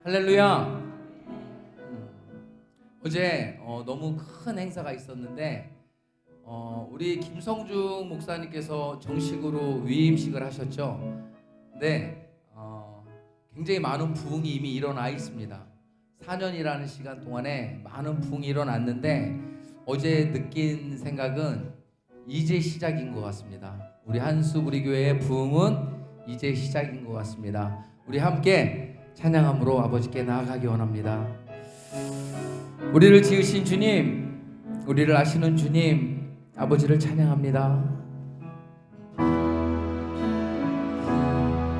할렐루야. 어제 너무 큰 행사가 있었는데 우리 김성중 목사님께서 정식으로 위임식을 하셨죠. 근데 굉장히 많은 부흥이 이미 일어나 있습니다. 4년이라는 시간 동안에 많은 부흥이 일어났는데 어제 느낀 생각은 이제 시작인 것 같습니다. 우리 한수부리교회의 부흥은 이제 시작인 것 같습니다. 우리 함께 찬양함으로 아버지께 나아가기 원합니다. 우리를 지으신 주님, 우리를 아시는 주님, 아버지를 찬양합니다.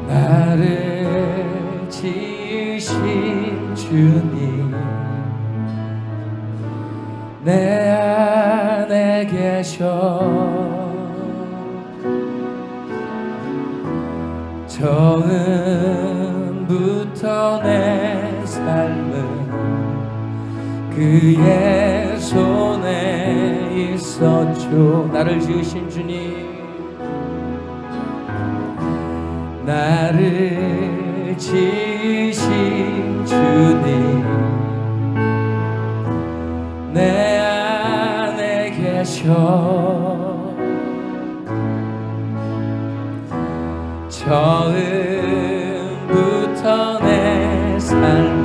나를 지으신 주님, 내 안에 계셔 처음부터 내 삶은 그의 손에 있었죠. 나를 지으신 주님, 나를 지으신 주님, 내 안에 계셔 처음부터 내 삶은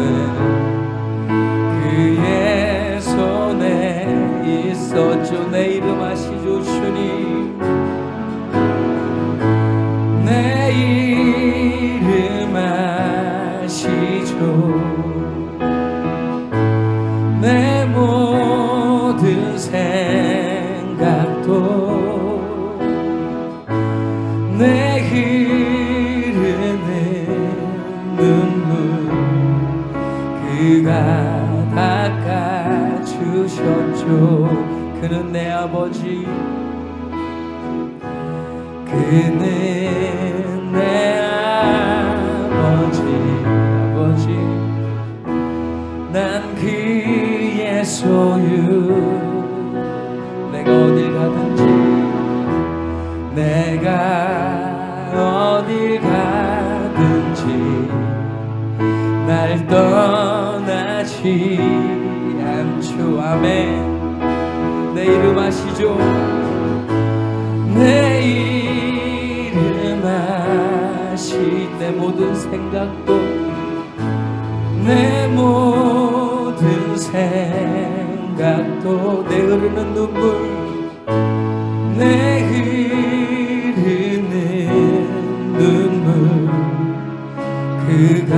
그의 손에 있었죠. 내 이름 아시죠 주님, 내 이름 아시죠. 내 모든 생각도 내 흐르는 눈물 그가 닦아주셨죠. 그는 내 아버지, 그는 내 아버지, 난 그의 소유. 내가 어딜 가든지, 내가 어딜 가든지 날 떠나지 않죠. 아멘. 내 이름 아시죠? 내 이름 아시. 내 모든 생각도 내 모든 생각도 내 흐르는 눈물 내 흐르는 눈물 그가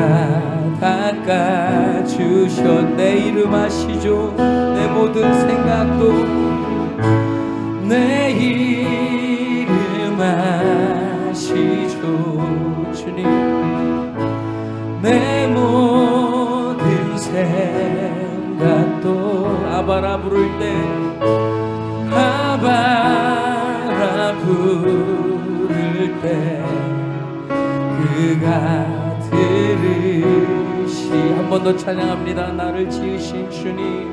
닦아주셨. 내 이름 아시죠? 내 모든 생각도 내 이름 아시죠 주님. 내 모든 생각도 아바라 부를 때 아바라 부를 때 그가 들으시. 한 번 더 찬양합니다. 나를 지으신 주님,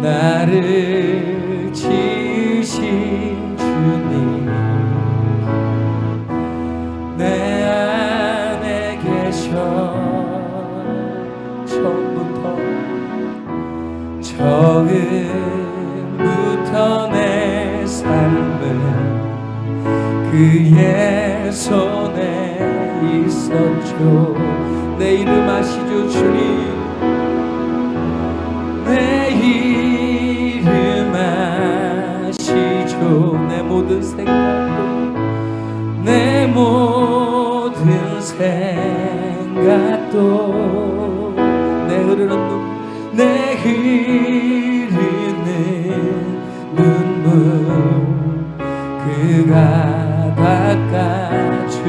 나를 지으신 주님, 내 안에 계셔 처음부터 내 삶은 그의 손에 있었죠. 내 이름 아시죠 주님, 내 이름 아시죠. 내 모든 생각도 내 모든 생각도 내 흐르는 눈물 내 흐르는 눈물 그가 닦아주셨죠.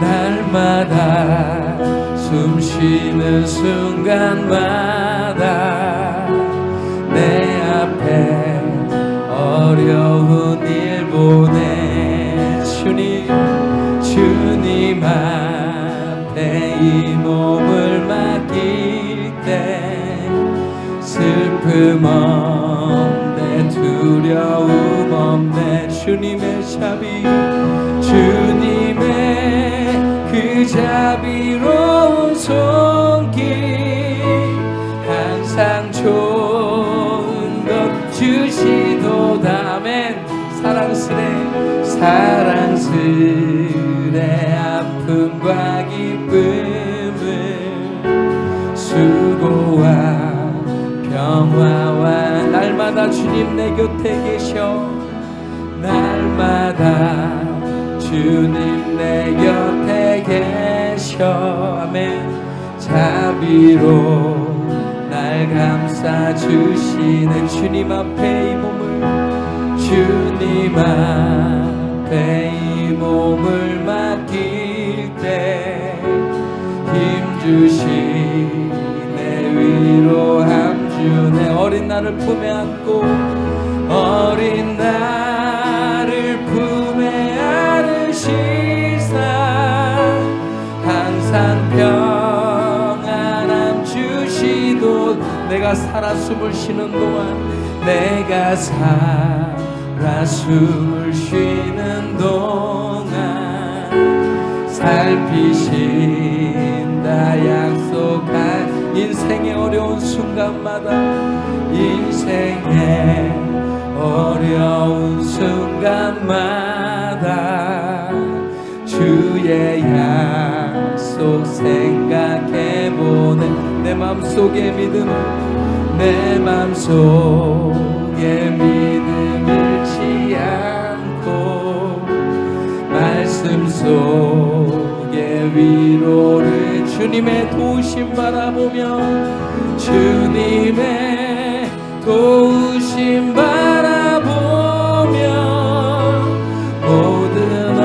날마다 숨쉬는 순간마다 내 앞에 어려운 일 보내 주님 앞에 이 몸을 맡길 때 슬픔 없네 두려움 없네 주님의 샵이 주님의 그 자비로운 손길 항상 좋은 것 주시도다. 아멘. 사랑스레 아픔과 기쁨을 수고와 평화와 날마다 주님 내 곁에 계셔. 날마다 주님 내 곁에 계셔. 아멘. 자비로 날 감싸 주시는 주님 앞에 이 몸을, 주님 앞에 이 몸을 맡길 때 힘주시 내 위로함 주. 내 어린 나를 품에 안고 어린 나를 품에 안으시사 항상 평안함 주시도. 내가 살아 숨을 쉬는 동안, 내가 살아 숨을 쉬는 동안 살피신다 약속한 인생의 어려운 순간마다, 인생의 어려운 순간마다 주의 약속 생각해보는 내 맘속의 믿음을, 내 맘속의 믿음 잃지 않고 말씀 속의 위로를 주님의 도우심 바라보며, 주님의 도우심 바라보며 모든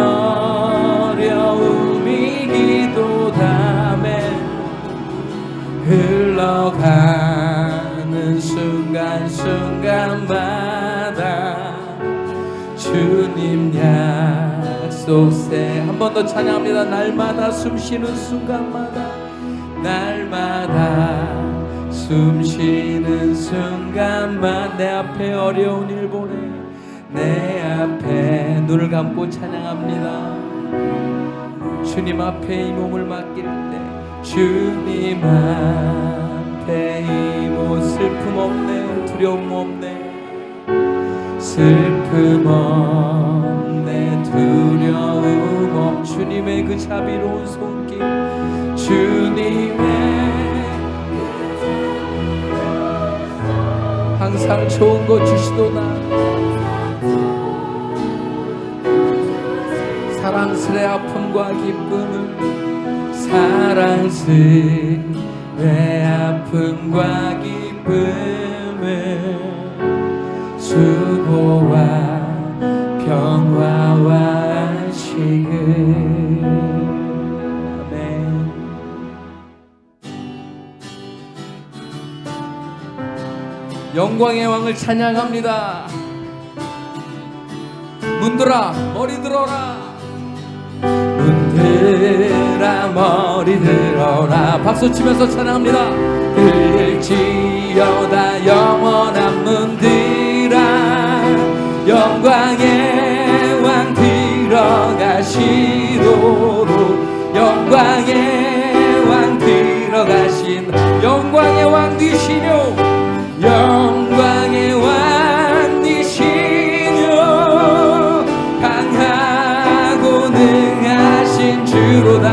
어려움이 기도담에 흘러가는 순간순간마다 주님 약속새. 한 번 더 찬양합니다. 날마다 숨쉬는 순간마다, 날마다 숨쉬는 순간만 내 앞에 어려운 일 보내, 내 앞에 눈을 감고 찬양합니다. 주님 앞에 이 몸을 맡길 때, 주님 앞에 이 몸 슬픔 없네, 두려움 없네, 슬픔 없네, 두려움 없네. 주님의 그 자비로운 손길, 주님의 항상 좋은 것 주시도다. 사랑스레 아픔과 기쁨을, 사랑스레 아픔과 기쁨을 수고와 평화와 안식을. 아멘. 영광의 왕을 찬양합니다. 문들아 머리 들어라, 문들아 머리 들어라. 박수치면서 찬양합니다. 들릴지어다 영원한 문들아, 영광의 왕 들어가시도록, 영광의 왕 들어가신, 영광의 왕 되시뇨, 영광의 왕 되시뇨, 강하고 능하신 주로다.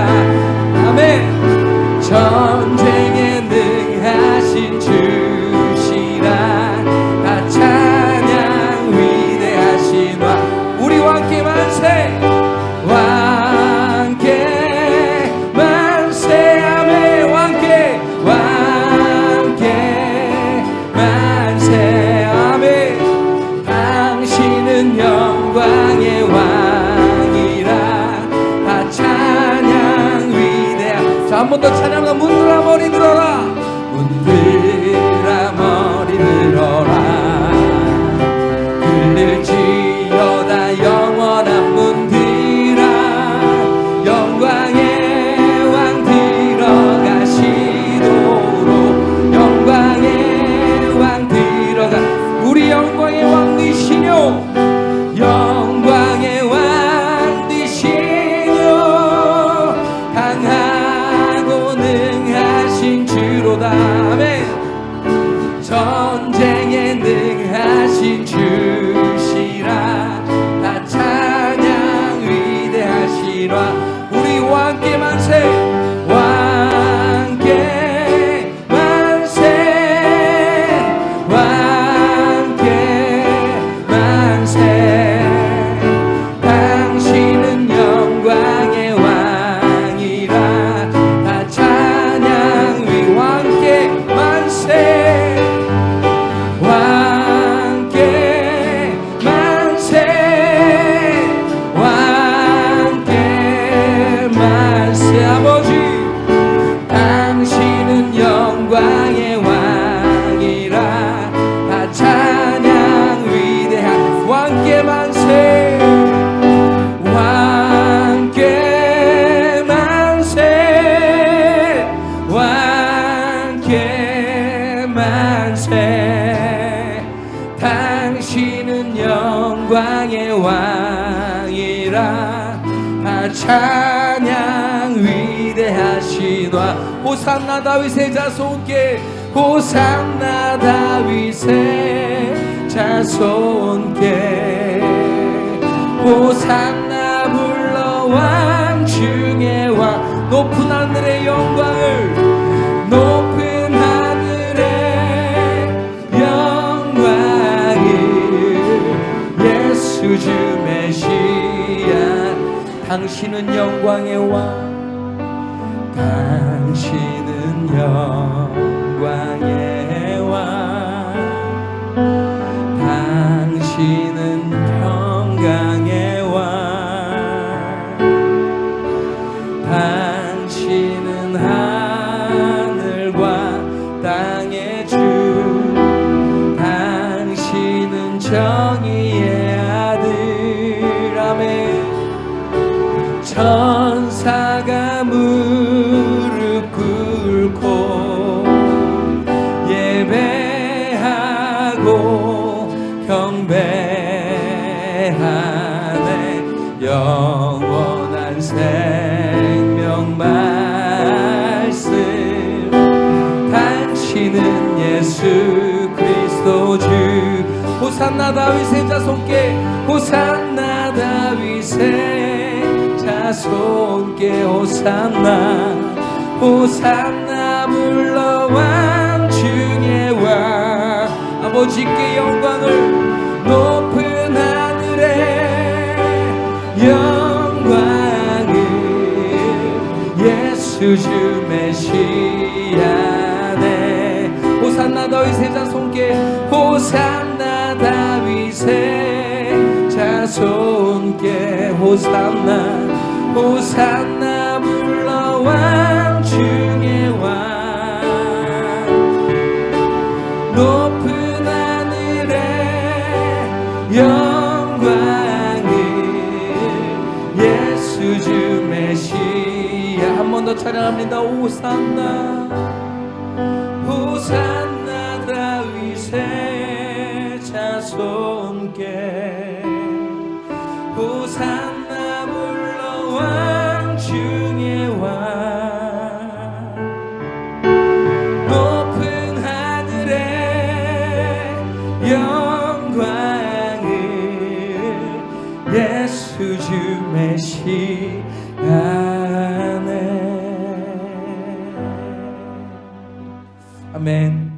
아멘. 전쟁에 능하신 주시라. 다 찬양 위대하신 왕, 우리와 함께 만세, 왕께 만세. 아멘. 왕께 만세. 아멘. 당신은 영광의 왕이라. 다 찬양 위대하. 자, 한 번 더 찬양합니다. 문들아 머리 들어라, 문들아 머리 들어라. 들릴지어다 영원한 문들아, 영광의 왕 들어가시도록, 영광의 왕 들어가. 우리 영광의 왕 되시뇨, 영광의 왕 되시뇨, 영광의 왕이라 찬양 위대하시노라. 호산나 다윗의 자손께 호산나 다윗의 자손께 호산나 불러 왕 중의 왕. 높은 하늘의 영광을 높은 하늘의 영광을 예수 주 메시아. 당신은 영광의 왕 당신은 영광의 왕 당신은 평강의 왕 당신은 하늘과 땅의 주 당신은 정의의 아들. 아멘. 천사가 무릎 꿇고 예배하고 경배하네. 영원한 생명 말씀 당신은 예수 그리스도 주. 호산나 다윗의 자손께 호산나 다윗의 자손께 호산나 호산나 불러 왕 중의 왕. 아버지께 영광을 높은 하늘의 영광을 예수 주 메시아네. 호산나 다윗의 자손께 호산나 다윗의 자손께 호산나 호산나 불러 왕 중의 왕. 높은 하늘의 영광을 예수 주 메시아. 한 번 더 찬양합니다. 호산나 호산나 다윗의 자손께 호산나 불러 왕 중의 왕. 높은 하늘의 영광을 예수 주 메시아네. 아멘.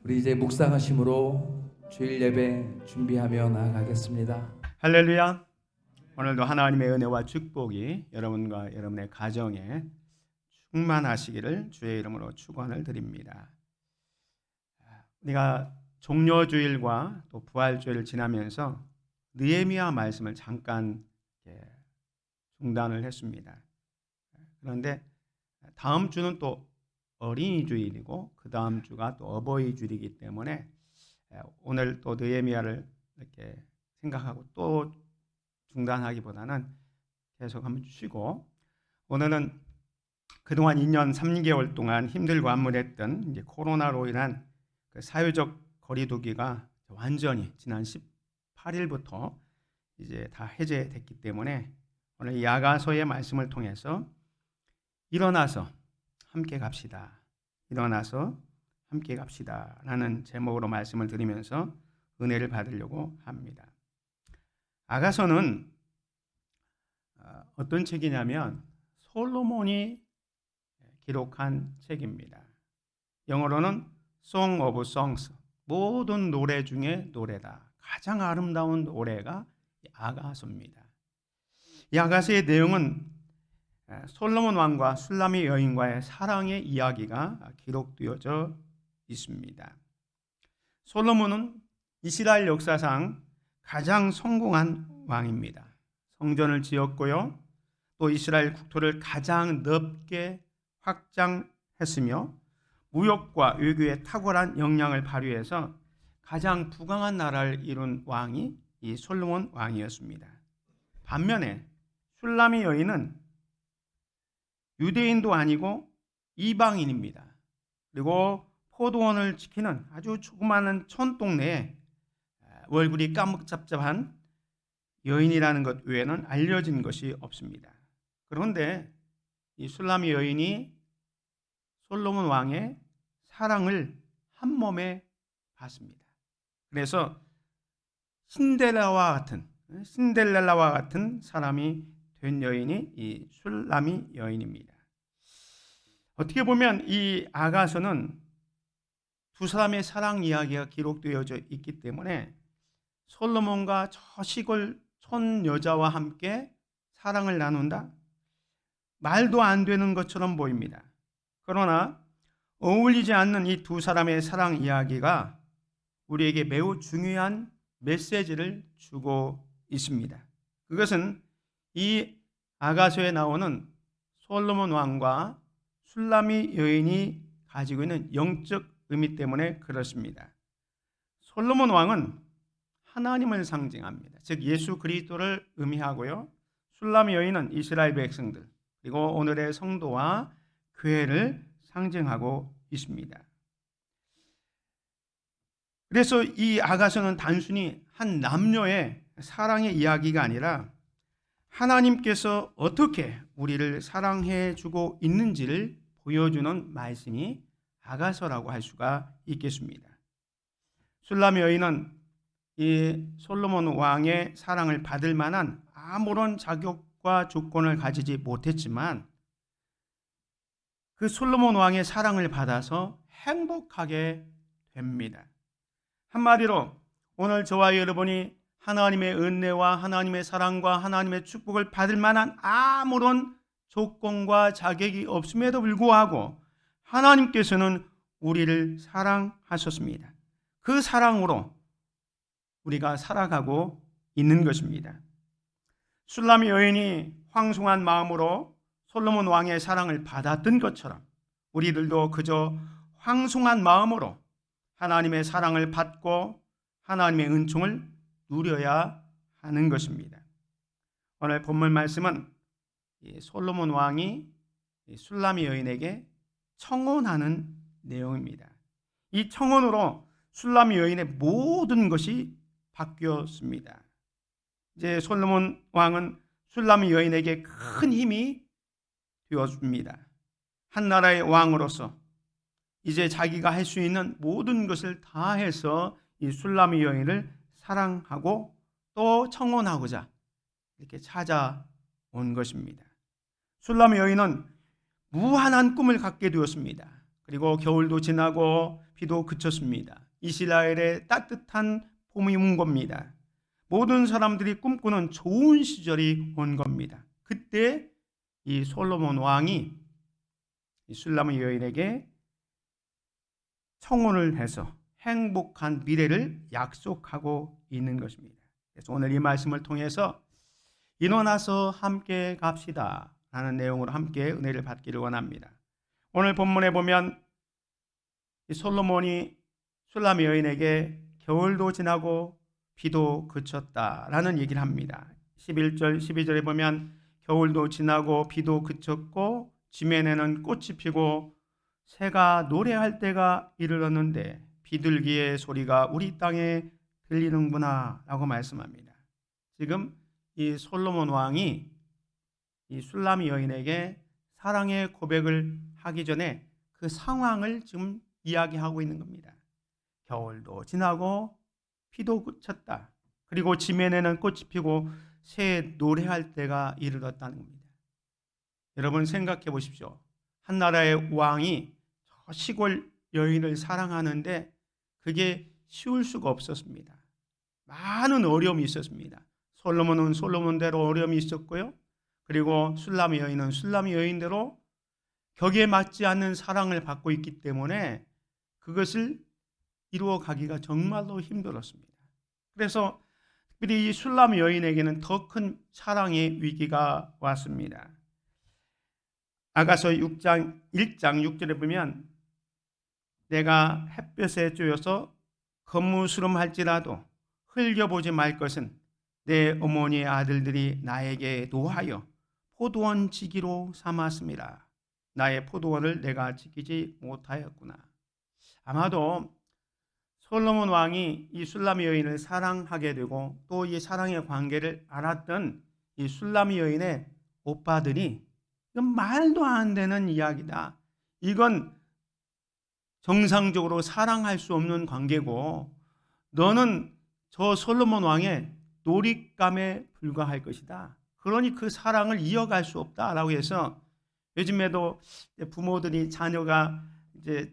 우리 이제 묵상하심으로 주일 예배 준비하며 나아가겠습니다. 할렐루야. 오늘도 하나님의 은혜와 축복이 여러분과 여러분의 가정에 충만하시기를 주의 이름으로 축원을 드립니다. 우리가 종려주일과 또 부활주일을 지나면서 느헤미야 말씀을 잠깐 중단을 했습니다. 그런데 다음 주는 또 어린이 주일이고 그 다음 주가 또 어버이 주일이기 때문에 오늘 또 느헤미야를 이렇게 생각하고 또 중단하기보다는 계속 한번 쉬고, 오늘은 그동안 2년 3개월 동안 힘들고 암울했던 이제 코로나로 인한 그 사회적 거리두기가 완전히 지난 18일부터 이제 다 해제됐기 때문에 오늘 이 야가서의 말씀을 통해서 일어나서 함께 갑시다. 일어나서 함께 갑시다 라는 제목으로 말씀을 드리면서 은혜를 받으려고 합니다. 아가서는 어떤 책이냐면 솔로몬이 기록한 책입니다. 영어로는 Song of Songs, 모든 노래 중에 노래다. 가장 아름다운 노래가 아가서입니다. 이 아가서의 내용은 솔로몬 왕과 술람미 여인과의 사랑의 이야기가 기록되어져 있습니다. 솔로몬은 이스라엘 역사상 가장 성공한 왕입니다. 성전을 지었고요, 또 이스라엘 국토를 가장 넓게 확장했으며 무역과 외교에 탁월한 역량을 발휘해서 가장 부강한 나라를 이룬 왕이 이 솔로몬 왕이었습니다. 반면에 술람미 여인은 유대인도 아니고 이방인입니다. 그리고 포도원을 지키는 아주 조그마한 촌동네에 얼굴이 까뭇잡잡한 여인이라는 것 외에는 알려진 것이 없습니다. 그런데 이 술람이 여인이 솔로몬 왕의 사랑을 한 몸에 받습니다. 그래서 신데렐라와 같은 사람이 된 여인이 이 술람이 여인입니다. 어떻게 보면 이 아가서는 두 사람의 사랑 이야기가 기록되어져 있기 때문에 솔로몬과 저 시골 촌 여자와 함께 사랑을 나눈다? 말도 안 되는 것처럼 보입니다. 그러나 어울리지 않는 이 두 사람의 사랑 이야기가 우리에게 매우 중요한 메시지를 주고 있습니다. 그것은 이 아가서에 나오는 솔로몬 왕과 술람이 여인이 가지고 있는 영적 의미 때문에 그렇습니다. 솔로몬 왕은 하나님을 상징합니다. 즉 예수 그리스도를 의미하고요. 술람의 여인은 이스라엘 백성들 그리고 오늘의 성도와 교회를 상징하고 있습니다. 그래서 이 아가서는 단순히 한 남녀의 사랑의 이야기가 아니라 하나님께서 어떻게 우리를 사랑해 주고 있는지를 보여주는 말씀이 아가서라고 할 수가 있겠습니다. 술람의 여인은 이 솔로몬 왕의 사랑을 받을 만한 아무런 자격과 조건을 가지지 못했지만 그 솔로몬 왕의 사랑을 받아서 행복하게 됩니다. 한마디로 오늘 저와 여러분이 하나님의 은혜와 하나님의 사랑과 하나님의 축복을 받을 만한 아무런 조건과 자격이 없음에도 불구하고 하나님께서는 우리를 사랑하셨습니다. 그 사랑으로 우리가 살아가고 있는 것입니다. 술람의 여인이 황송한 마음으로 솔로몬 왕의 사랑을 받았던 것처럼 우리들도 그저 황송한 마음으로 하나님의 사랑을 받고 하나님의 은총을 누려야 하는 것입니다. 오늘 본문 말씀은 솔로몬 왕이 술람의 여인에게 청혼하는 내용입니다. 이 청혼으로 술람의 여인의 모든 것이 바뀌었습니다. 이제 솔로몬 왕은 술람의 여인에게 큰 힘이 되었습니다. 한 나라의 왕으로서 이제 자기가 할 수 있는 모든 것을 다 해서 이 술람의 여인을 사랑하고 또 청혼하고자 이렇게 찾아온 것입니다. 술람의 여인은 무한한 꿈을 갖게 되었습니다. 그리고 겨울도 지나고 비도 그쳤습니다. 이스라엘의 따뜻한 봄이 온 겁니다. 모든 사람들이 꿈꾸는 좋은 시절이 온 겁니다. 그때 이 솔로몬 왕이 이 술람의 여인에게 청혼을 해서 행복한 미래를 약속하고 있는 것입니다. 그래서 오늘 이 말씀을 통해서 일어나서 함께 갑시다 라는 내용으로 함께 은혜를 받기를 원합니다. 오늘 본문에 보면 이 솔로몬이 술람의 여인에게 겨울도 지나고 비도 그쳤다라는 얘기를 합니다. 11절 12절에 보면 겨울도 지나고 비도 그쳤고 지면에는 꽃이 피고 새가 노래할 때가 이르렀는데 비둘기의 소리가 우리 땅에 들리는구나 라고 말씀합니다. 지금 이 솔로몬 왕이 이 술람의 여인에게 사랑의 고백을 하기 전에 그 상황을 지금 이야기하고 있는 겁니다. 겨울도 지나고 비도 그쳤다. 그리고 지면에는 꽃이 피고 새 노래할 때가 이르렀다는 겁니다. 여러분 생각해 보십시오. 한 나라의 왕이 저 시골 여인을 사랑하는데 그게 쉬울 수가 없었습니다. 많은 어려움이 있었습니다. 솔로몬은 솔로몬대로 어려움이 있었고요. 그리고 술람의 여인은 술람의 여인대로 격에 맞지 않는 사랑을 받고 있기 때문에 그것을 이루어 가기가 정말로 힘들었습니다. 그래서 특별히 이 술람의 여인에게는 더 큰 사랑의 위기가 왔습니다. 아가서 6장 1장 6절에 보면 내가 햇볕에 쬐어서 거무스름할지라도 흘겨보지 말 것은 내 어머니의 아들들이 나에게 노하여 포도원 지기로 삼았습니다. 나의 포도원을 내가 지키지 못하였구나. 아마도 솔로몬 왕이 이 술람미 여인을 사랑하게 되고 또 이 사랑의 관계를 알았던 이 술람미 여인의 오빠들이 이건 말도 안 되는 이야기다. 이건 정상적으로 사랑할 수 없는 관계고 너는 저 솔로몬 왕의 놀잇감에 불과할 것이다. 그러니 그 사랑을 이어갈 수 없다라고 해서 요즘에도 부모들이 자녀가 이제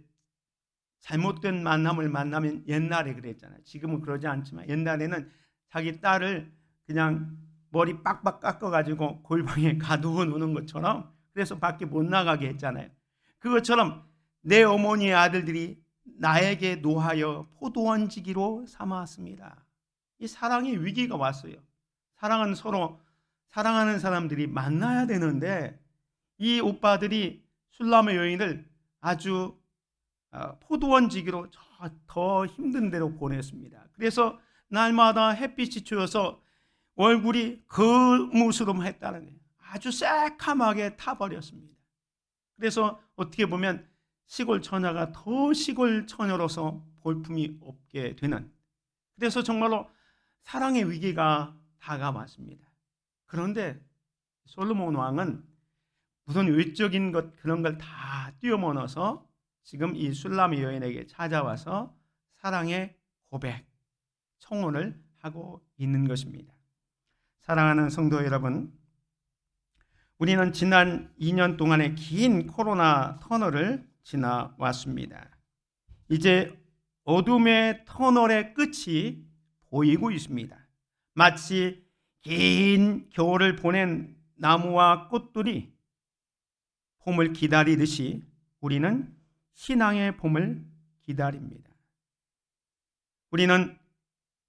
잘못된 만남을 만나면 옛날에 그랬잖아요. 지금은 그러지 않지만 옛날에는 자기 딸을 그냥 머리 빡빡 깎아가지고 골방에 가두어 놓는 것처럼 그래서 밖에 못 나가게 했잖아요. 그것처럼 내 어머니의 아들들이 나에게 노하여 포도원지기로 삼았습니다. 이 사랑의 위기가 왔어요. 사랑은 서로 사랑하는 사람들이 만나야 되는데 이 오빠들이 술람의 여인을 아주 포도원지기로 더 힘든 데로 보냈습니다. 그래서 날마다 햇빛이 쬐어서 얼굴이 거무스름했다는 거예요. 아주 새카맣게 타버렸습니다. 그래서 어떻게 보면 시골 처녀가 더 시골 처녀로서 볼품이 없게 되는, 그래서 정말로 사랑의 위기가 다가왔습니다. 그런데 솔로몬 왕은 무슨 외적인 것 그런 걸 다 뛰어넘어서 지금 이 술람미 여인에게 찾아와서 사랑의 고백, 청혼을 하고 있는 것입니다. 사랑하는 성도 여러분, 우리는 지난 2년 동안의 긴 코로나 터널을 지나왔습니다. 이제 어둠의 터널의 끝이 보이고 있습니다. 마치 긴 겨울을 보낸 나무와 꽃들이 봄을 기다리듯이 우리는 신앙의 봄을 기다립니다. 우리는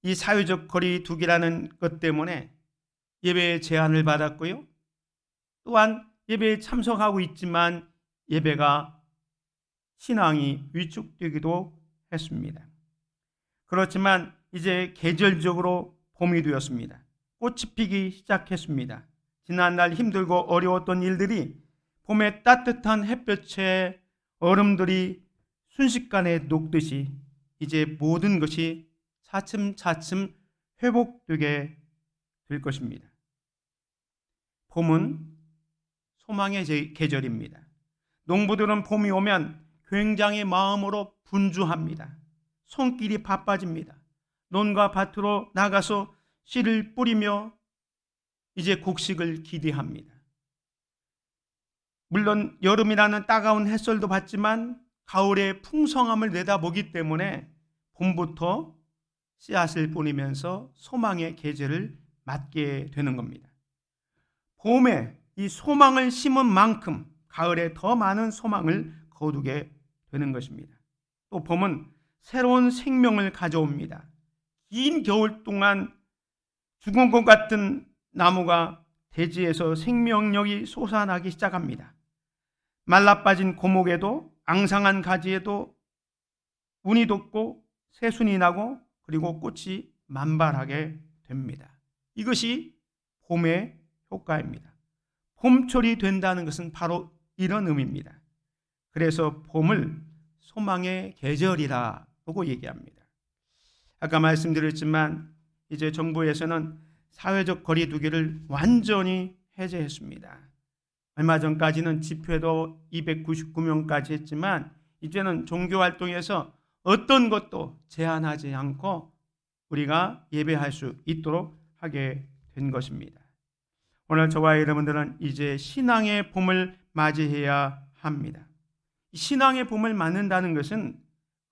이 사회적 거리 두기라는 것 때문에 예배에 제한을 받았고요. 또한 예배에 참석하고 있지만 예배가 신앙이 위축되기도 했습니다. 그렇지만 이제 계절적으로 봄이 되었습니다. 꽃이 피기 시작했습니다. 지난날 힘들고 어려웠던 일들이 봄의 따뜻한 햇볕에 얼음들이 순식간에 녹듯이 이제 모든 것이 차츰차츰 회복되게 될 것입니다. 봄은 소망의 계절입니다. 농부들은 봄이 오면 굉장히 마음으로 분주합니다. 손길이 바빠집니다. 논과 밭으로 나가서 씨를 뿌리며 이제 곡식을 기대합니다. 물론 여름이라는 따가운 햇살도 받지만 가을의 풍성함을 내다보기 때문에 봄부터 씨앗을 뿌리면서 소망의 계절을 맞게 되는 겁니다. 봄에 이 소망을 심은 만큼 가을에 더 많은 소망을 거두게 되는 것입니다. 또 봄은 새로운 생명을 가져옵니다. 긴 겨울 동안 죽은 것 같은 나무가 대지에서 생명력이 솟아나기 시작합니다. 말라빠진 고목에도 앙상한 가지에도 운이 돋고 새순이 나고 그리고 꽃이 만발하게 됩니다. 이것이 봄의 효과입니다. 봄철이 된다는 것은 바로 이런 의미입니다. 그래서 봄을 소망의 계절이라고 얘기합니다. 아까 말씀드렸지만 이제 정부에서는 사회적 거리 두기를 완전히 해제했습니다. 얼마 전까지는 집회도 299명까지 했지만 이제는 종교활동에서 어떤 것도 제한하지 않고 우리가 예배할 수 있도록 하게 된 것입니다. 오늘 저와 여러분들은 이제 신앙의 봄을 맞이해야 합니다. 신앙의 봄을 맞는다는 것은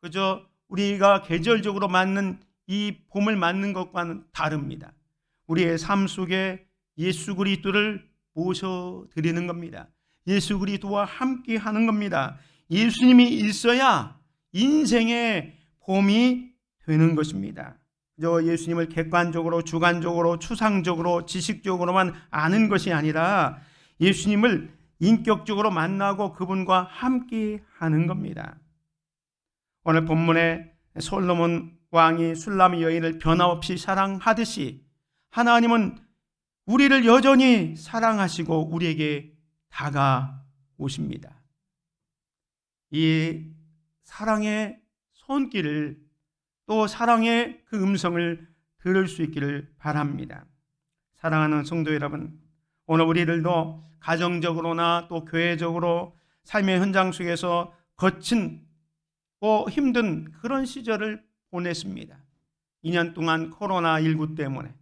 그저 우리가 계절적으로 맞는 이 봄을 맞는 것과는 다릅니다. 우리의 삶 속에 예수 그리스도를 모셔드리는 겁니다. 예수 그리스도와 함께 하는 겁니다. 예수님이 있어야 인생의 봄이 되는 것입니다. 저 예수님을 객관적으로, 주관적으로, 추상적으로, 지식적으로만 아는 것이 아니라 예수님을 인격적으로 만나고 그분과 함께 하는 겁니다. 오늘 본문에 솔로몬 왕이 술람미 여인을 변함없이 사랑하듯이 하나님은 우리를 여전히 사랑하시고 우리에게 다가오십니다. 이 사랑의 손길을 또 사랑의 그 음성을 들을 수 있기를 바랍니다. 사랑하는 성도 여러분, 오늘 우리들도 가정적으로나 또 교회적으로 삶의 현장 속에서 거친 힘든 그런 시절을 보냈습니다. 2년 동안 코로나19 때문에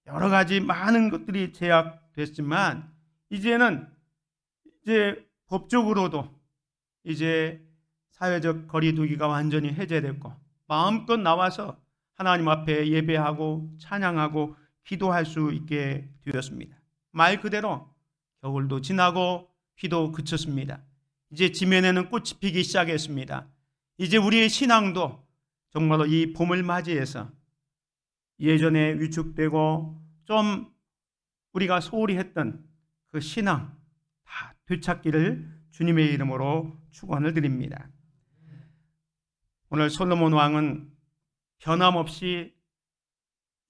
여러 가지 많은 것들이 제약됐지만 이제는 법적으로도 이제 사회적 거리두기가 완전히 해제됐고 마음껏 나와서 하나님 앞에 예배하고 찬양하고 기도할 수 있게 되었습니다. 말 그대로 겨울도 지나고 비도 그쳤습니다. 이제 지면에는 꽃이 피기 시작했습니다. 이제 우리의 신앙도 정말로 이 봄을 맞이해서 예전에 위축되고 좀 우리가 소홀히 했던 그 신앙 다 되찾기를 주님의 이름으로 축원을 드립니다. 오늘 솔로몬 왕은 변함없이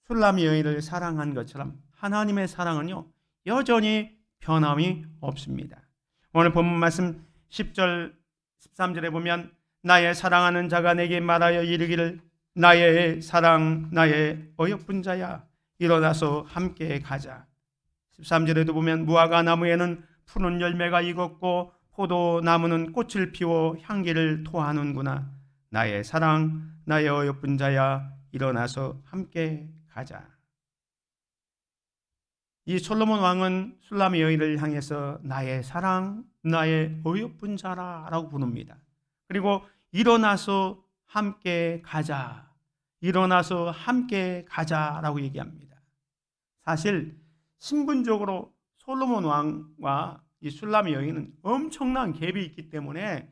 술람 여인을 사랑한 것처럼 하나님의 사랑은요 여전히 변함이 없습니다. 오늘 본문 말씀 10절 13절에 보면 나의 사랑하는 자가 내게 말하여 이르기를 나의 사랑 나의 어여쁜 자야 일어나서 함께 가자. 13절에도 보면 무화과 나무에는 푸른 열매가 익었고 포도나무는 꽃을 피워 향기를 토하는구나. 나의 사랑 나의 어여쁜 자야 일어나서 함께 가자. 이 솔로몬 왕은 술람 여인을 향해서 나의 사랑 나의 어여쁜 자라고 부릅니다. 그리고 일어나서 함께 가자. 일어나서 함께 가자라고 얘기합니다. 사실 신분적으로 솔로몬 왕과 이 술람 여인은 엄청난 갭이 있기 때문에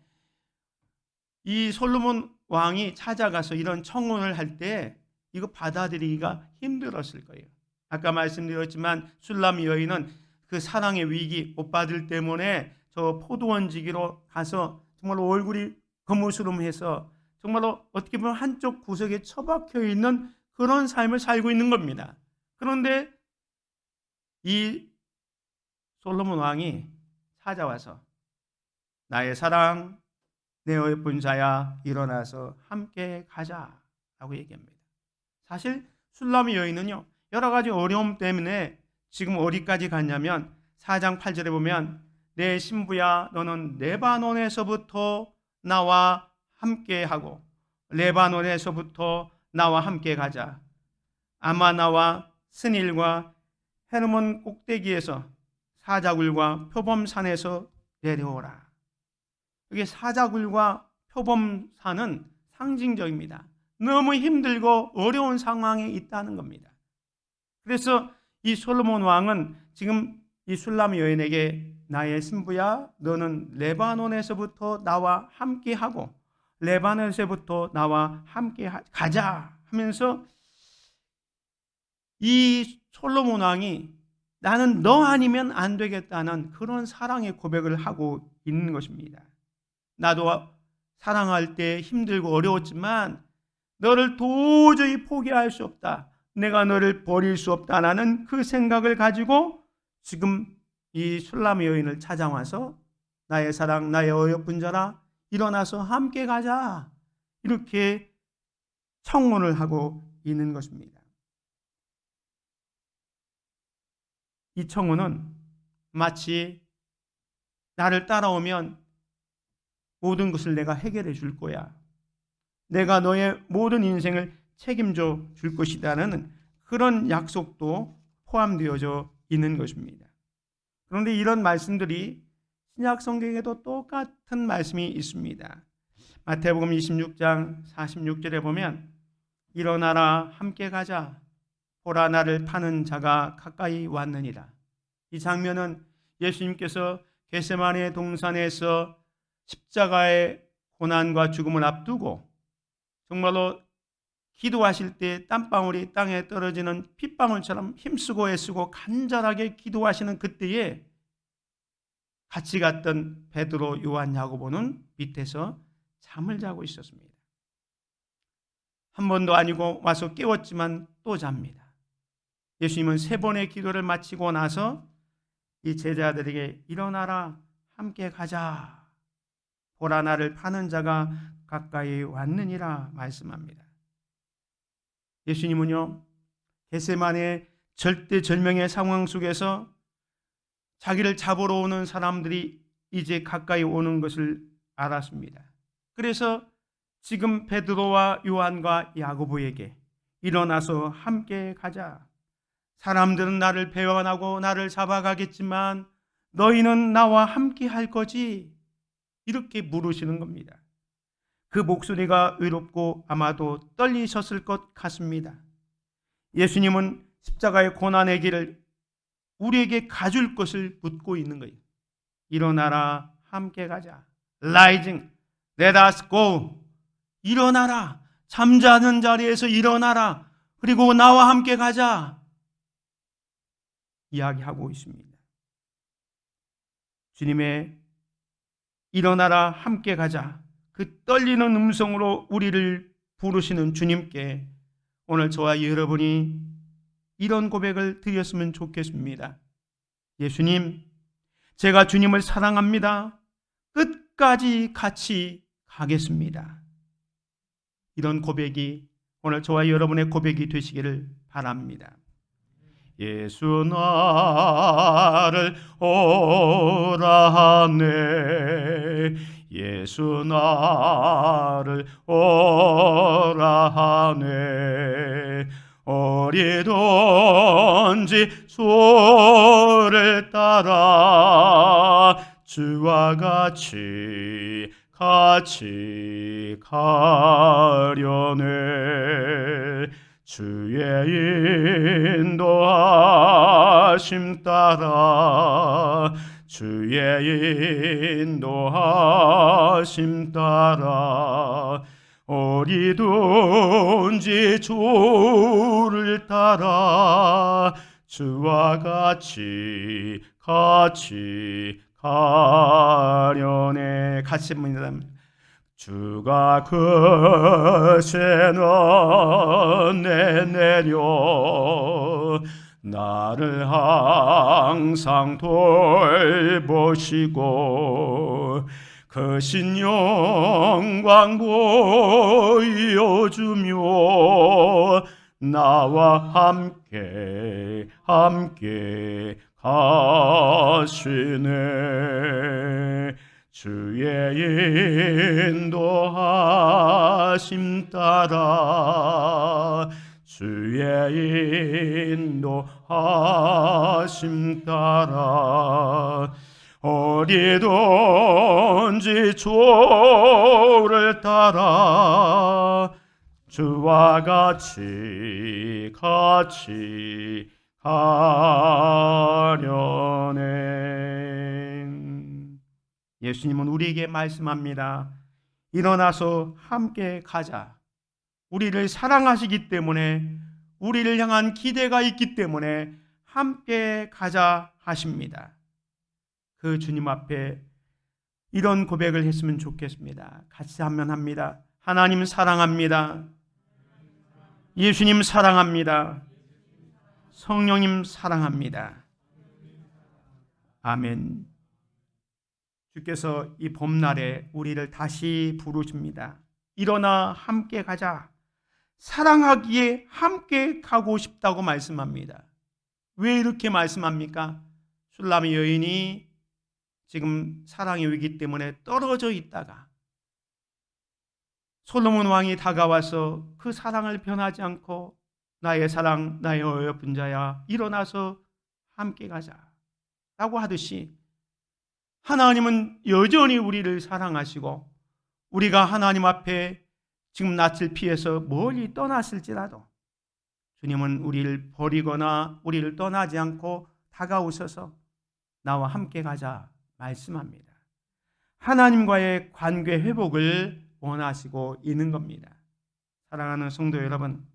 이 솔로몬 왕이 찾아가서 이런 청혼을 할 때 이거 받아들이기가 힘들었을 거예요. 아까 말씀드렸지만 술람 여인은 그 사랑의 위기, 오빠들 때문에 저 포도원지기로 가서 정말로 얼굴이 거무스름해서 정말로 어떻게 보면 한쪽 구석에 처박혀 있는 그런 삶을 살고 있는 겁니다. 그런데 이 솔로몬 왕이 찾아와서 나의 사랑, 내 어여쁜 자야 일어나서 함께 가자라고 얘기합니다. 사실 술람 여인은요 여러 가지 어려움 때문에 지금 어디까지 갔냐면 4장 8절에 보면 내 신부야 너는 레바논에서부터 나와 함께하고 레바논에서부터 나와 함께 가자. 아마나와 스닐과 헤르몬 꼭대기에서 사자굴과 표범산에서 내려오라. 이게 사자굴과 표범산은 상징적입니다. 너무 힘들고 어려운 상황에 있다는 겁니다. 그래서 이 솔로몬 왕은 지금 이 술람 여인에게 나의 신부야 너는 레바논에서부터 나와 함께하고 레바논에서부터 나와 함께 가자 하면서 이 솔로몬 왕이 나는 너 아니면 안 되겠다는 그런 사랑의 고백을 하고 있는 것입니다. 나도 사랑할 때 힘들고 어려웠지만 너를 도저히 포기할 수 없다. 내가 너를 버릴 수 없다라는 그 생각을 가지고 지금 이 술람 여인을 찾아와서 나의 사랑 나의 어여쁜 자라 일어나서 함께 가자 이렇게 청혼을 하고 있는 것입니다. 이 청혼은 마치 나를 따라오면 모든 것을 내가 해결해 줄 거야. 내가 너의 모든 인생을 책임져 줄 것이다라는 그런 약속도 포함되어져 있는 것입니다. 그런데 이런 말씀들이 신약 성경에도 똑같은 말씀이 있습니다. 마태복음 26장 46절에 보면 일어나라 함께 가자 보라 나를 파는 자가 가까이 왔느니라. 이 장면은 예수님께서 겟세마네 동산에서 십자가의 고난과 죽음을 앞두고 정말로 기도하실 때 땀방울이 땅에 떨어지는 핏방울처럼 힘쓰고 애쓰고 간절하게 기도하시는 그때에 같이 갔던 베드로, 요한, 야고보는 밑에서 잠을 자고 있었습니다. 한 번도 아니고 와서 깨웠지만 또 잡니다. 예수님은 3번의 기도를 마치고 나서 이 제자들에게 일어나라 함께 가자 보라 나를 파는 자가 가까이 왔느니라 말씀합니다. 예수님은요, 겟세마네 절대절명의 상황 속에서 자기를 잡으러 오는 사람들이 이제 가까이 오는 것을 알았습니다. 그래서 지금 베드로와 요한과 야고보에게 일어나서 함께 가자. 사람들은 나를 배반하고 나를 잡아가겠지만 너희는 나와 함께 할 거지? 이렇게 물으시는 겁니다. 그 목소리가 의롭고 아마도 떨리셨을 것 같습니다. 예수님은 십자가의 고난의 길을 우리에게 가줄 것을 묻고 있는 거예요. 일어나라, 함께 가자. Rising, let us go. 일어나라, 잠자는 자리에서 일어나라. 그리고 나와 함께 가자. 이야기하고 있습니다. 주님의 일어나라, 함께 가자. 그 떨리는 음성으로 우리를 부르시는 주님께 오늘 저와 여러분이 이런 고백을 드렸으면 좋겠습니다. 예수님, 제가 주님을 사랑합니다. 끝까지 같이 가겠습니다. 이런 고백이 오늘 저와 여러분의 고백이 되시기를 바랍니다. 예수 나를 오라 하네. 예수 나를 오라 하네. 어디든지 주를 따라 주와 같이 가려네. 주의 인도하심 따라 주의 인도하심 따라 어디든지 주를 따라 주와 같이 가려네. 같이 합니다. 주가 그새는 내려 나를 항상 돌보시고 그 신영광 보여주며 나와 함께 가시네. 주의 인도하심 따라 주의 인도하심 따라 어디든지 주를 따라 주와 같이 가려네. 예수님은 우리에게 말씀합니다. 일어나서 함께 가자. 우리를 사랑하시기 때문에, 우리를 향한 기대가 있기 때문에 함께 가자 하십니다. 그 주님 앞에 이런 고백을 했으면 좋겠습니다. 같이 하면 합니다. 하나님 사랑합니다. 예수님 사랑합니다. 성령님 사랑합니다. 아멘. 주께서 이 봄날에 우리를 다시 부르십니다. 일어나 함께 가자. 사랑하기에 함께 가고 싶다고 말씀합니다. 왜 이렇게 말씀합니까? 슐람의 여인이 지금 사랑의 위기 때문에 떨어져 있다가 솔로몬 왕이 다가와서 그 사랑을 변하지 않고 나의 사랑, 나의 어여쁜 자야, 일어나서 함께 가자 라고 하듯이 하나님은 여전히 우리를 사랑하시고 우리가 하나님 앞에 지금 낯을 피해서 멀리 떠났을지라도 주님은 우리를 버리거나 우리를 떠나지 않고 다가오셔서 나와 함께 가자 말씀합니다. 하나님과의 관계 회복을 원하시고 있는 겁니다. 사랑하는 성도 여러분,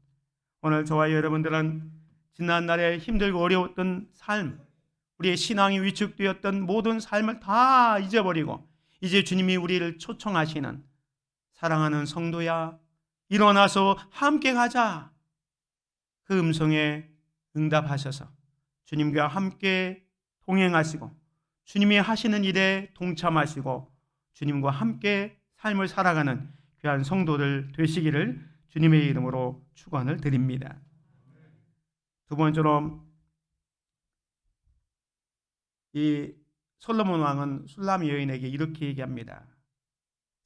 오늘 저와 여러분들은 지난날에 힘들고 어려웠던 삶, 우리의 신앙이 위축되었던 모든 삶을 다 잊어버리고 이제 주님이 우리를 초청하시는 사랑하는 성도야, 일어나서 함께 가자. 그 음성에 응답하셔서 주님과 함께 동행하시고 주님이 하시는 일에 동참하시고 주님과 함께 삶을 살아가는 귀한 성도들 되시기를 주님의 이름으로 축원을 드립니다. 두 번째로 이 솔로몬 왕은 술람 여인에게 이렇게 얘기합니다.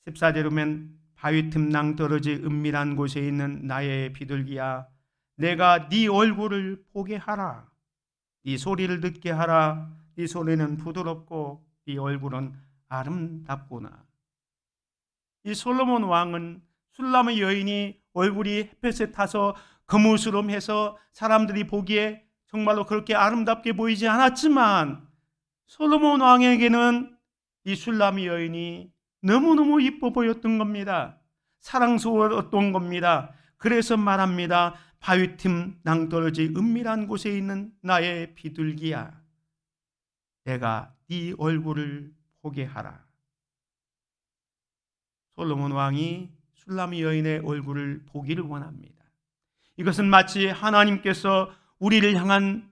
14절에 보면 바위 틈 낭떠러지 은밀한 곳에 있는 나의 비둘기야, 내가 네 얼굴을 보게 하라. 네 소리를 듣게 하라. 네 소리는 부드럽고 네 얼굴은 아름답구나. 이 솔로몬 왕은 술람의 여인이 얼굴이 햇볕에 타서 거무스름해서 사람들이 보기에 정말로 그렇게 아름답게 보이지 않았지만 솔로몬 왕에게는 이 술람의 여인이 너무너무 이뻐 보였던 겁니다. 사랑스러웠던 겁니다. 그래서 말합니다. 바위 틈 낭떠러지 은밀한 곳에 있는 나의 비둘기야, 내가 네 얼굴을 보게 하라. 솔로몬 왕이 술람 여인의 얼굴을 보기를 원합니다. 이것은 마치 하나님께서 우리를 향한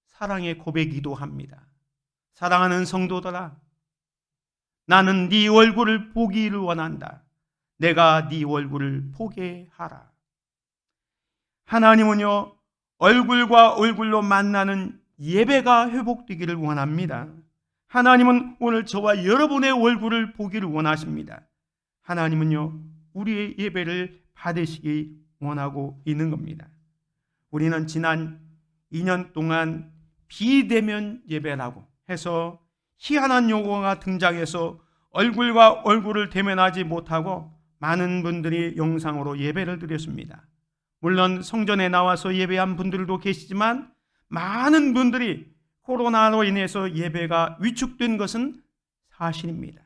사랑의 고백이기도 합니다. 사랑하는 성도들아, 나는 네 얼굴을 보기를 원한다. 내가 네 얼굴을 보게 하라. 하나님은요, 얼굴과 얼굴로 만나는 예배가 회복되기를 원합니다. 하나님은 오늘 저와 여러분의 얼굴을 보기를 원하십니다. 하나님은요, 우리의 예배를 받으시기 원하고 있는 겁니다. 우리는 지난 2년 동안 비대면 예배라고 해서 희한한 용어가 등장해서 얼굴과 얼굴을 대면하지 못하고 많은 분들이 영상으로 예배를 드렸습니다. 물론 성전에 나와서 예배한 분들도 계시지만 많은 분들이 코로나로 인해서 예배가 위축된 것은 사실입니다.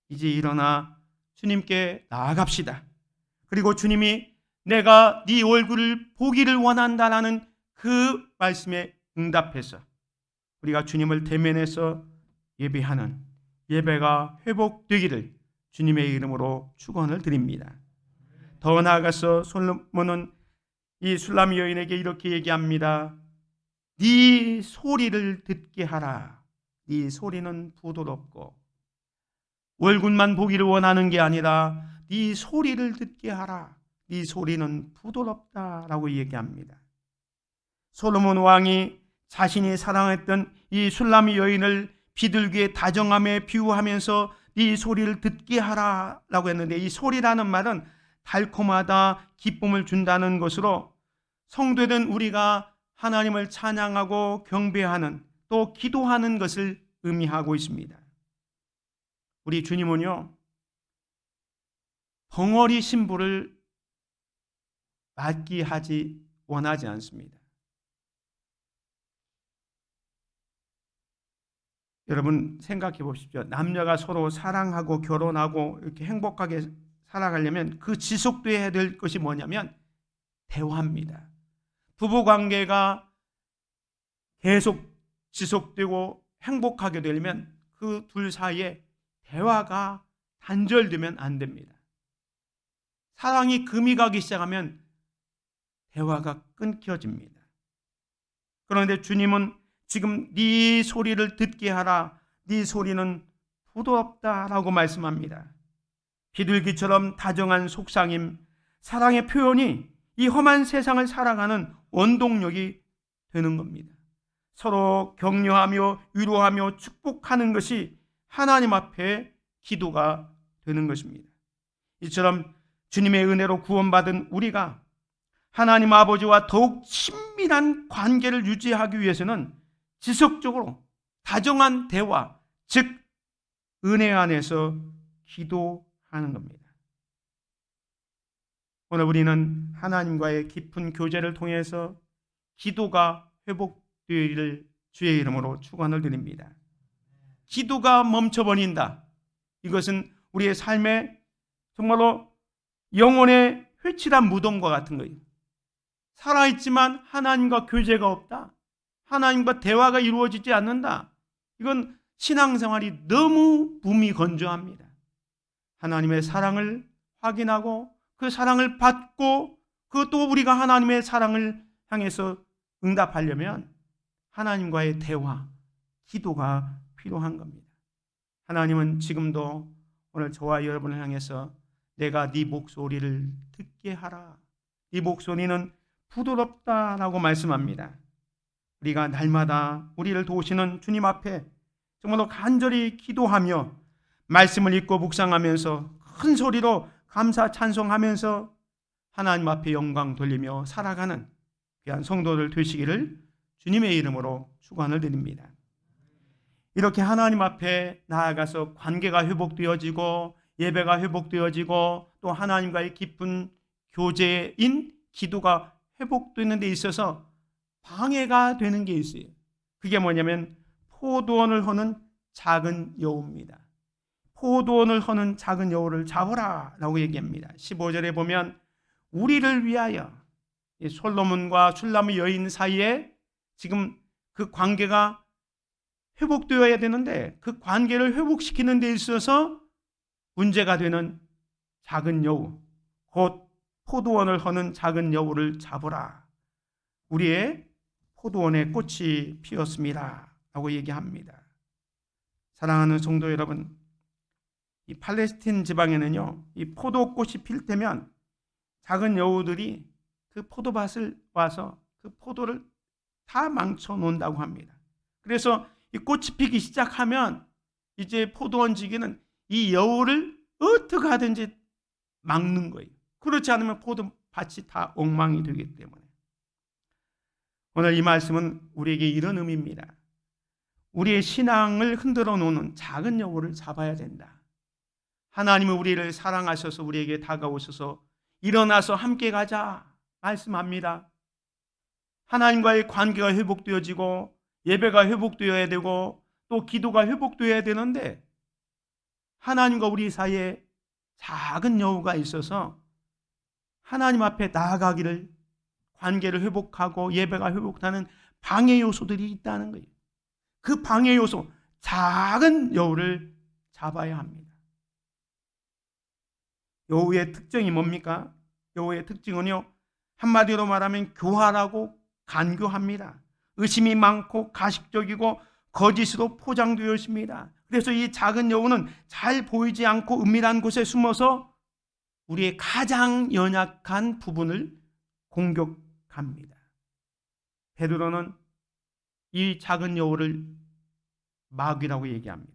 이제 일어나 주님께 나아갑시다. 그리고 주님이 내가 네 얼굴을 보기를 원한다라는 그 말씀에 응답해서 우리가 주님을 대면해서 예배하는 예배가 회복되기를 주님의 이름으로 축원을 드립니다. 더 나아가서 솔로몬은 이 술람 여인에게 이렇게 얘기합니다. 네 소리를 듣게 하라. 네 소리는 부드럽고, 얼굴만 보기를 원하는 게 아니라 네 소리를 듣게 하라. 네 소리는 부드럽다라고 얘기합니다. 솔로몬 왕이 자신이 사랑했던 이 술람 여인을 비둘기의 다정함에 비유하면서 네 소리를 듣게 하라라고 했는데, 이 소리라는 말은 달콤하다, 기쁨을 준다는 것으로 성도된 우리가 하나님을 찬양하고 경배하는, 또 기도하는 것을 의미하고 있습니다. 우리 주님은요, 벙어리 신부를 맞게 하지 원하지 않습니다. 여러분 생각해 보십시오. 남녀가 서로 사랑하고 결혼하고 이렇게 행복하게 살아가려면 그 지속돼야 될 것이 뭐냐면 대화입니다. 부부관계가 계속 지속되고 행복하게 되려면 그 둘 사이에 대화가 단절되면 안 됩니다. 사랑이 금이 가기 시작하면 대화가 끊겨집니다. 그런데 주님은 지금 네 소리를 듣게 하라. 네 소리는 부드럽다라고 말씀합니다. 비둘기처럼 다정한 속삭임, 사랑의 표현이 이 험한 세상을 살아가는 원동력이 되는 겁니다. 서로 격려하며 위로하며 축복하는 것이 하나님 앞에 기도가 되는 것입니다. 이처럼 주님의 은혜로 구원받은 우리가 하나님 아버지와 더욱 친밀한 관계를 유지하기 위해서는 지속적으로 다정한 대화, 즉 은혜 안에서 기도하는 겁니다. 오늘 우리는 하나님과의 깊은 교제를 통해서 기도가 회복되기를 주의 이름으로 축원을 드립니다. 기도가 멈춰버린다. 이것은 우리의 삶에 정말로 영혼의 회칠한 무덤과 같은 거예요. 살아있지만 하나님과 교제가 없다. 하나님과 대화가 이루어지지 않는다. 이건 신앙생활이 너무 무미건조합니다. 하나님의 사랑을 확인하고 그 사랑을 받고 그것도 우리가 하나님의 사랑을 향해서 응답하려면 하나님과의 대화, 기도가 필요한 겁니다. 하나님은 지금도 오늘 저와 여러분을 향해서 내가 네 목소리를 듣게 하라. 네 목소리는 부드럽다라고 말씀합니다. 우리가 날마다 우리를 도우시는 주님 앞에 정말로 간절히 기도하며 말씀을 읽고 묵상하면서 큰 소리로 감사 찬송하면서 하나님 앞에 영광 돌리며 살아가는 귀한 성도들 되시기를 주님의 이름으로 축원을 드립니다. 이렇게 하나님 앞에 나아가서 관계가 회복되어지고 예배가 회복되어지고 또 하나님과의 깊은 교제인 기도가 회복되는 데 있어서 방해가 되는 게 있어요. 그게 뭐냐면 포도원을 허는 작은 여우입니다. 포도원을 허는 작은 여우를 잡으라 라고 얘기합니다. 15절에 보면 우리를 위하여 솔로몬과 슐람의 여인 사이에 지금 그 관계가 회복되어야 되는데 그 관계를 회복시키는 데 있어서 문제가 되는 작은 여우, 곧 포도원을 허는 작은 여우를 잡으라. 우리의 포도원에 꽃이 피었습니다 라고 얘기합니다. 사랑하는 성도 여러분, 이 팔레스틴 지방에는요, 이 포도꽃이 필 때면 작은 여우들이 그 포도밭을 와서 그 포도를 다 망쳐 놓는다고 합니다. 그래서 이 꽃이 피기 시작하면 이제 포도원 지기는 이 여우를 어떻게 하든지 막는 거예요. 그렇지 않으면 포도밭이 다 엉망이 되기 때문에. 오늘 이 말씀은 우리에게 이런 의미입니다. 우리의 신앙을 흔들어 놓는 작은 여우를 잡아야 된다. 하나님은 우리를 사랑하셔서 우리에게 다가오셔서 일어나서 함께 가자 말씀합니다. 하나님과의 관계가 회복되어지고 예배가 회복되어야 되고 또 기도가 회복되어야 되는데 하나님과 우리 사이에 작은 여우가 있어서 하나님 앞에 나아가기를 관계를 회복하고 예배가 회복하는 방해 요소들이 있다는 거예요. 그 방해 요소 작은 여우를 잡아야 합니다. 여우의 특징이 뭡니까? 여우의 특징은요, 한마디로 말하면 교활하고 간교합니다. 의심이 많고 가식적이고 거짓으로 포장되어 있습니다. 그래서 이 작은 여우는 잘 보이지 않고 은밀한 곳에 숨어서 우리의 가장 연약한 부분을 공격합니다. 베드로는 이 작은 여우를 마귀라고 얘기합니다.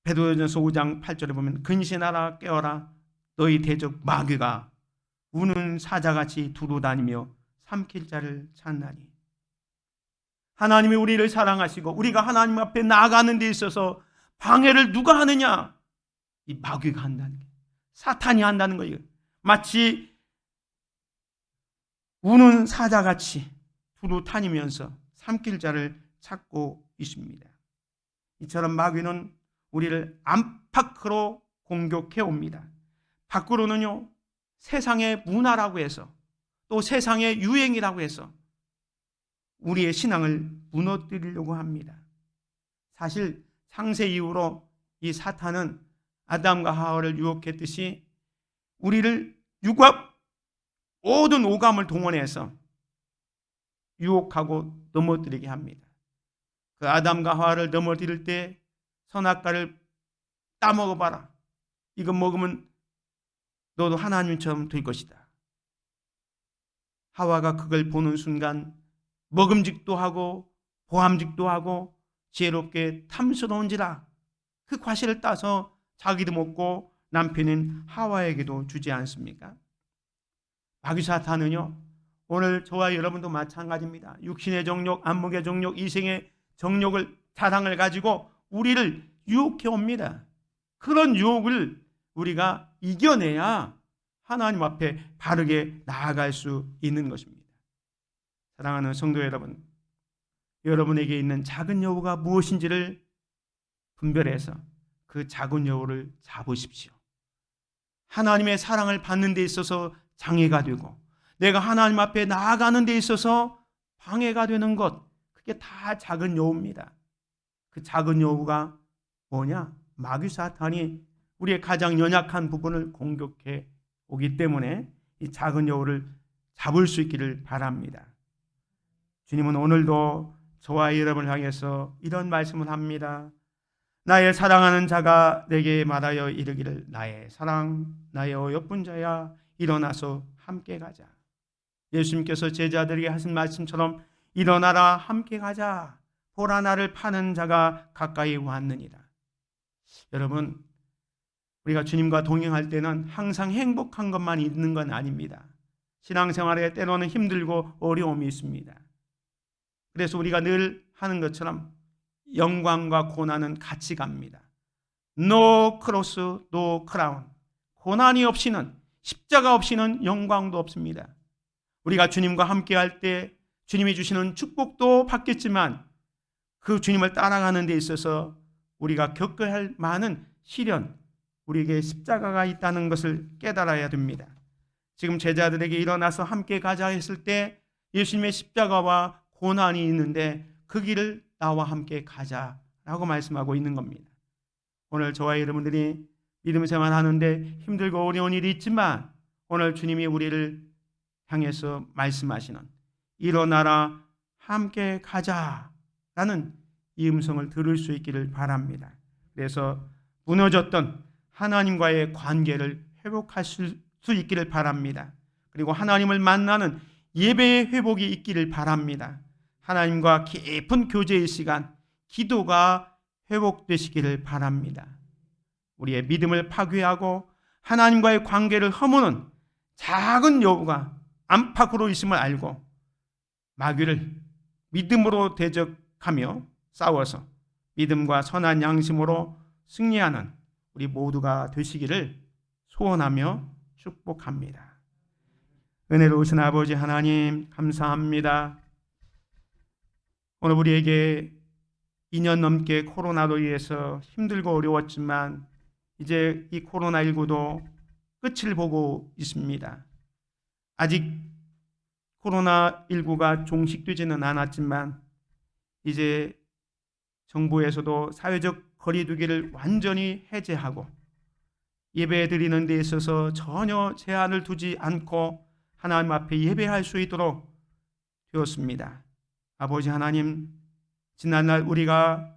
베드로전서 5장 8절에 보면 근신하라 깨어라 너희 대적 마귀가 우는 사자같이 두루다니며 삼킬 자를 찾나니. 하나님이 우리를 사랑하시고 우리가 하나님 앞에 나아가는 데 있어서 방해를 누가 하느냐? 이 마귀가 한다는 거예요. 사탄이 한다는 거예요. 마치 우는 사자같이 두루 다니면서 삼킬 자를 찾고 있습니다. 이처럼 마귀는 우리를 안팎으로 공격해 옵니다. 밖으로는요, 세상의 문화라고 해서 또 세상의 유행이라고 해서 우리의 신앙을 무너뜨리려고 합니다. 사실 창세 이후로 이 사탄은 아담과 하와를 유혹했듯이 우리를 모든 오감을 동원해서 유혹하고 넘어뜨리게 합니다. 그 아담과 하와를 넘어뜨릴 때 선악과를 따먹어봐라. 이거 먹으면 너도 하나님처럼 될 것이다. 하와가 그걸 보는 순간 먹음직도 하고 보암직도 하고 지혜롭게 탐스러운지라 그 과실을 따서 자기도 먹고 남편인 하와에게도 주지 않습니까? 마귀 사탄은요, 오늘 저와 여러분도 마찬가지입니다. 육신의 정욕, 안목의 정욕, 이생의 정욕을 자랑을 가지고 우리를 유혹해 옵니다. 그런 유혹을 우리가 이겨내야 하나님 앞에 바르게 나아갈 수 있는 것입니다. 사랑하는 성도 여러분, 여러분에게 있는 작은 여우가 무엇인지를 분별해서 그 작은 여우를 잡으십시오. 하나님의 사랑을 받는 데 있어서 장애가 되고 내가 하나님 앞에 나아가는 데 있어서 방해가 되는 것, 그게 다 작은 여우입니다. 그 작은 여우가 뭐냐? 마귀 사탄이 우리의 가장 연약한 부분을 공격해 오기 때문에 이 작은 여우를 잡을 수 있기를 바랍니다. 주님은 오늘도 저와 여러분을 향해서 이런 말씀을 합니다. 나의 사랑하는 자가 내게 말하여 이르기를 나의 사랑 나의 어여쁜 자야 일어나서 함께 가자. 예수님께서 제자들에게 하신 말씀처럼 일어나라 함께 가자. 보라 나를 파는 자가 가까이 왔느니라. 여러분, 우리가 주님과 동행할 때는 항상 행복한 것만 있는 건 아닙니다. 신앙생활에 때로는 힘들고 어려움이 있습니다. 그래서 우리가 늘 하는 것처럼 영광과 고난은 같이 갑니다. No cross, no crown. 고난이 없이는, 십자가 없이는 영광도 없습니다. 우리가 주님과 함께 할 때 주님이 주시는 축복도 받겠지만 그 주님을 따라가는 데 있어서 우리가 겪어야 할 많은 시련, 우리에게 십자가가 있다는 것을 깨달아야 됩니다. 지금 제자들에게 일어나서 함께 가자 했을 때 예수님의 십자가와 고난이 있는데 그 길을 나와 함께 가자라고 말씀하고 있는 겁니다. 오늘 저와 여러분들이 믿음 생활하는데 힘들고 어려운 일이 있지만 오늘 주님이 우리를 향해서 말씀하시는 일어나라 함께 가자라는 이 음성을 들을 수 있기를 바랍니다. 그래서 무너졌던 하나님과의 관계를 회복할 수 있기를 바랍니다. 그리고 하나님을 만나는 예배의 회복이 있기를 바랍니다. 하나님과 깊은 교제의 시간, 기도가 회복되시기를 바랍니다. 우리의 믿음을 파괴하고 하나님과의 관계를 허무는 작은 여부가 안팎으로 있음을 알고 마귀를 믿음으로 대적하며 싸워서 믿음과 선한 양심으로 승리하는 우리 모두가 되시기를 소원하며 축복합니다. 은혜로우신 아버지 하나님 감사합니다. 오늘 우리에게 2년 넘게 코로나로 인해서 힘들고 어려웠지만 이제 이 코로나19도 끝을 보고 있습니다. 아직 코로나19가 종식되지는 않았지만 이제 정부에서도 사회적 거리두기를 완전히 해제하고 예배 드리는 데 있어서 전혀 제한을 두지 않고 하나님 앞에 예배할 수 있도록 되었습니다. 아버지 하나님, 지난날 우리가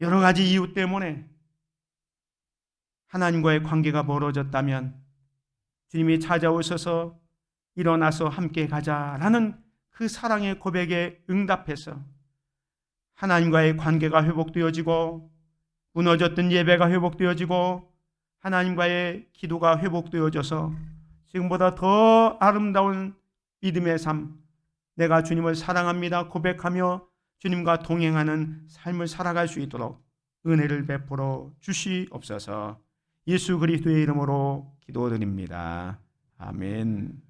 여러 가지 이유 때문에 하나님과의 관계가 멀어졌다면 주님이 찾아오셔서 일어나서 함께 가자라는 그 사랑의 고백에 응답해서 하나님과의 관계가 회복되어지고 무너졌던 예배가 회복되어지고 하나님과의 기도가 회복되어져서 지금보다 더 아름다운 믿음의 삶, 내가 주님을 사랑합니다 고백하며 주님과 동행하는 삶을 살아갈 수 있도록 은혜를 베풀어 주시옵소서. 예수 그리스도의 이름으로 기도드립니다. 아멘.